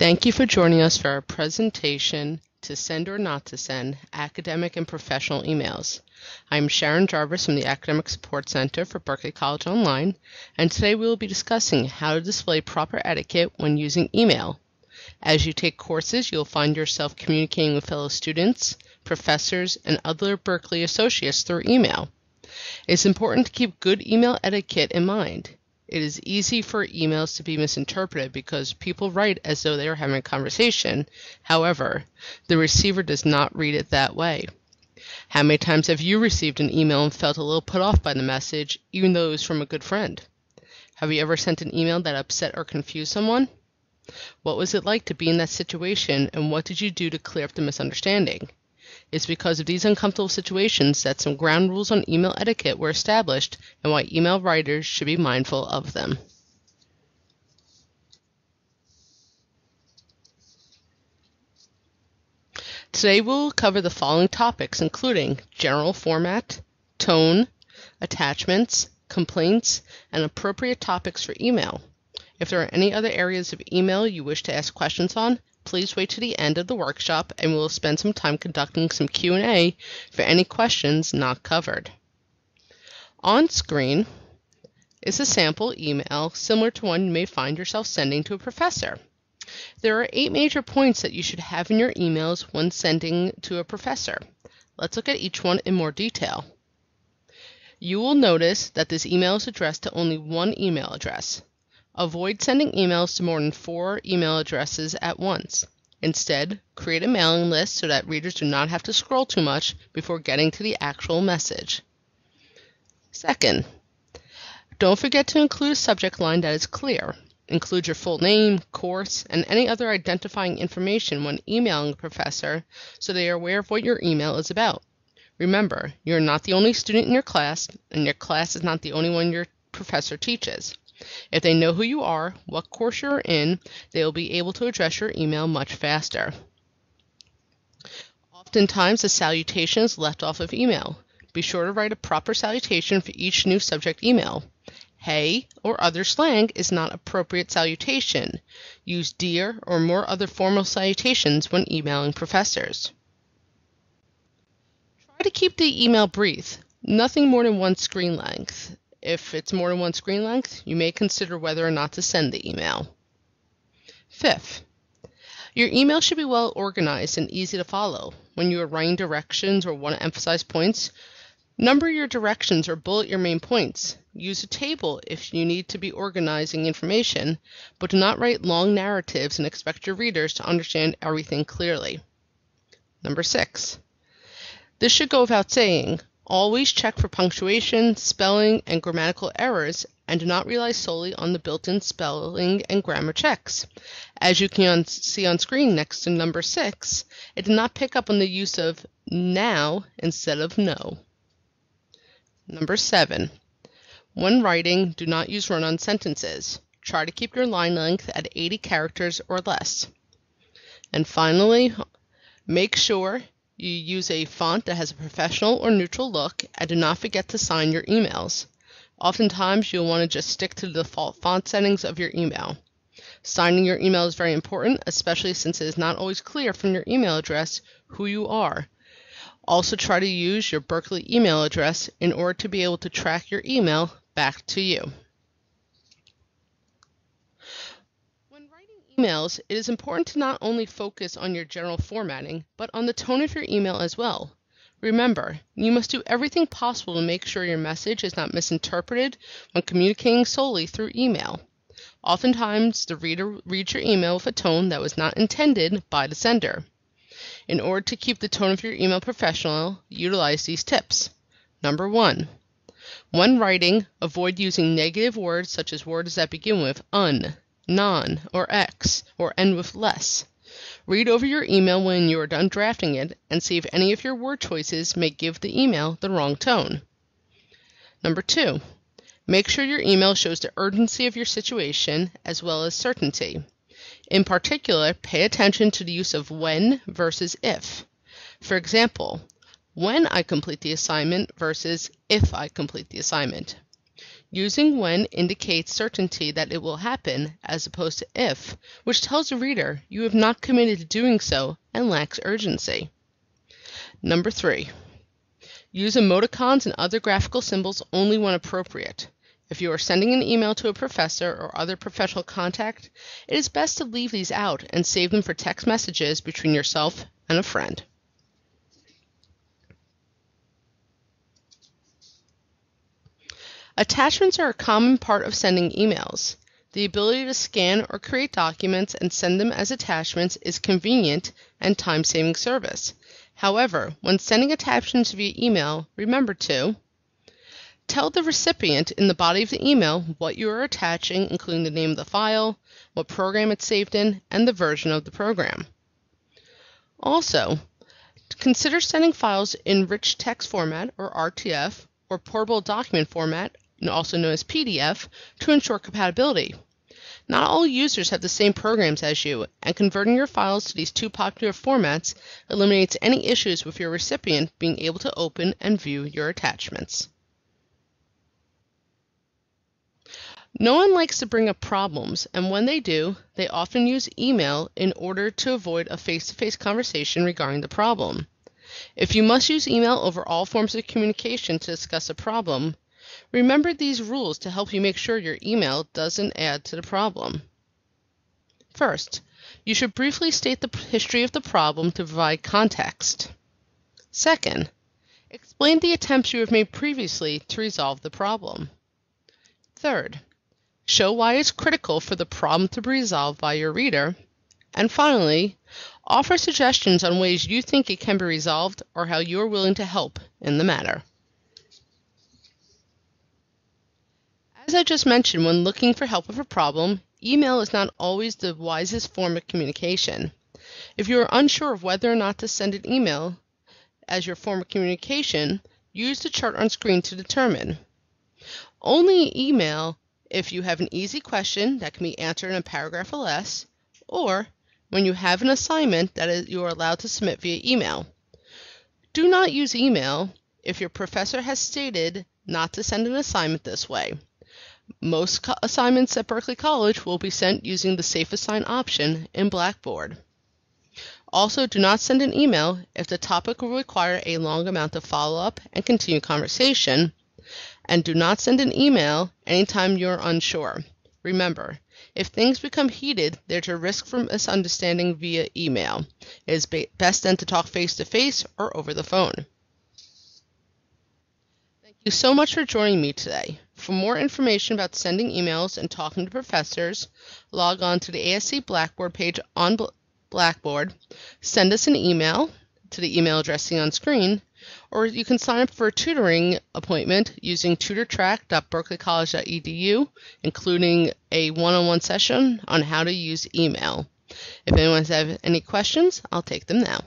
Thank you for joining us for our presentation to send or not to send academic and professional emails. I'm Sharon Jarvis from the Academic Support Center for Berkeley College Online, and today we will be discussing how to display proper etiquette when using email. As you take courses, you'll find yourself communicating with fellow students, professors, and other Berkeley associates through email. It's important to keep good email etiquette in mind. It is easy for emails to be misinterpreted because people write as though they are having a conversation. However, the receiver does not read it that way. How many times have you received an email and felt a little put off by the message, even though it was from a good friend? Have you ever sent an email that upset or confused someone? What was it like to be in that situation, and what did you do to clear up the misunderstanding? It's because of these uncomfortable situations that some ground rules on email etiquette were established and why email writers should be mindful of them. Today we'll cover the following topics, including general format, tone, attachments, complaints, and appropriate topics for email. If there are any other areas of email you wish to ask questions on, please wait to the end of the workshop and we'll spend some time conducting some Q&A for any questions not covered. On screen is a sample email similar to one you may find yourself sending to a professor. There are 8 major points that you should have in your emails when sending to a professor. Let's look at each one in more detail. You will notice that this email is addressed to only one email address. Avoid sending emails to more than 4 email addresses at once. Instead, create a mailing list so that readers do not have to scroll too much before getting to the actual message. Second, don't forget to include a subject line that is clear. Include your full name, course, and any other identifying information when emailing a professor so they are aware of what your email is about. Remember, you're not the only student in your class, and your class is not the only one your professor teaches. If they know who you are, what course you're in, they will be able to address your email much faster. Oftentimes, the salutation is left off of email. Be sure to write a proper salutation for each new subject email. Hey or other slang is not appropriate salutation. Use dear or more other formal salutations when emailing professors. Try to keep the email brief, nothing more than 1 screen length. If it's more than 1 screen length, you may consider whether or not to send the email. Fifth, your email should be well organized and easy to follow. When you are writing directions or want to emphasize points, number your directions or bullet your main points. Use a table if you need to be organizing information, but do not write long narratives and expect your readers to understand everything clearly. Number 6, this should go without saying. Always check for punctuation, spelling, and grammatical errors, and do not rely solely on the built-in spelling and grammar checks. As you can see on screen next to number 6, it did not pick up on the use of now instead of no. Number 7, when writing, do not use run-on sentences. Try to keep your line length at 80 characters or less. And finally, make sure you use a font that has a professional or neutral look, and do not forget to sign your emails. Oftentimes, you'll want to just stick to the default font settings of your email. Signing your email is very important, especially since it is not always clear from your email address who you are. Also, try to use your Berkeley email address in order to be able to track your email back to you. Emails, it is important to not only focus on your general formatting, but on the tone of your email as well. Remember, you must do everything possible to make sure your message is not misinterpreted when communicating solely through email. Oftentimes, the reader reads your email with a tone that was not intended by the sender. In order to keep the tone of your email professional, utilize these tips. Number 1, when writing, avoid using negative words such as words that begin with un, non, or x, or end with less. Read over your email when you are done drafting it and see if any of your word choices may give the email the wrong tone. Number 2, make sure your email shows the urgency of your situation as well as certainty. In particular, pay attention to the use of when versus if. For example, when I complete the assignment versus if I complete the assignment. Using when indicates certainty that it will happen as opposed to if, which tells the reader you have not committed to doing so and lacks urgency. Number 3. Use emoticons and other graphical symbols only when appropriate. If you are sending an email to a professor or other professional contact, it is best to leave these out and save them for text messages between yourself and a friend. Attachments are a common part of sending emails. The ability to scan or create documents and send them as attachments is convenient and time-saving service. However, when sending attachments via email, remember to tell the recipient in the body of the email what you are attaching, including the name of the file, what program it's saved in, and the version of the program. Also, consider sending files in rich text format, or RTF, or portable document format, also known as PDF, to ensure compatibility. Not all users have the same programs as you, and converting your files to these two popular formats eliminates any issues with your recipient being able to open and view your attachments. No one likes to bring up problems, and when they do, they often use email in order to avoid a face-to-face conversation regarding the problem. If you must use email over all forms of communication to discuss a problem, remember these rules to help you make sure your email doesn't add to the problem. First, you should briefly state the history of the problem to provide context. Second, explain the attempts you have made previously to resolve the problem. Third, show why it's critical for the problem to be resolved by your reader. And finally, offer suggestions on ways you think it can be resolved or how you are willing to help in the matter. As I just mentioned, when looking for help with a problem, email is not always the wisest form of communication. If you are unsure of whether or not to send an email as your form of communication, use the chart on screen to determine. Only email if you have an easy question that can be answered in a paragraph or less, or when you have an assignment that you are allowed to submit via email. Do not use email if your professor has stated not to send an assignment this way. Most assignments at Berkeley College will be sent using the Safe Assign option in Blackboard. Also, do not send an email if the topic will require a long amount of follow-up and continued conversation, and do not send an email anytime you're unsure. Remember, if things become heated, there's a risk for misunderstanding via email. It is best then to talk face-to-face or over the phone. Thank you so much for joining me today. For more information about sending emails and talking to professors, log on to the ASC Blackboard page on Blackboard, send us an email to the email address seen on screen, or you can sign up for a tutoring appointment using tutortrack.berkeleycollege.edu, including a one-on-one session on how to use email. If anyone has any questions, I'll take them now.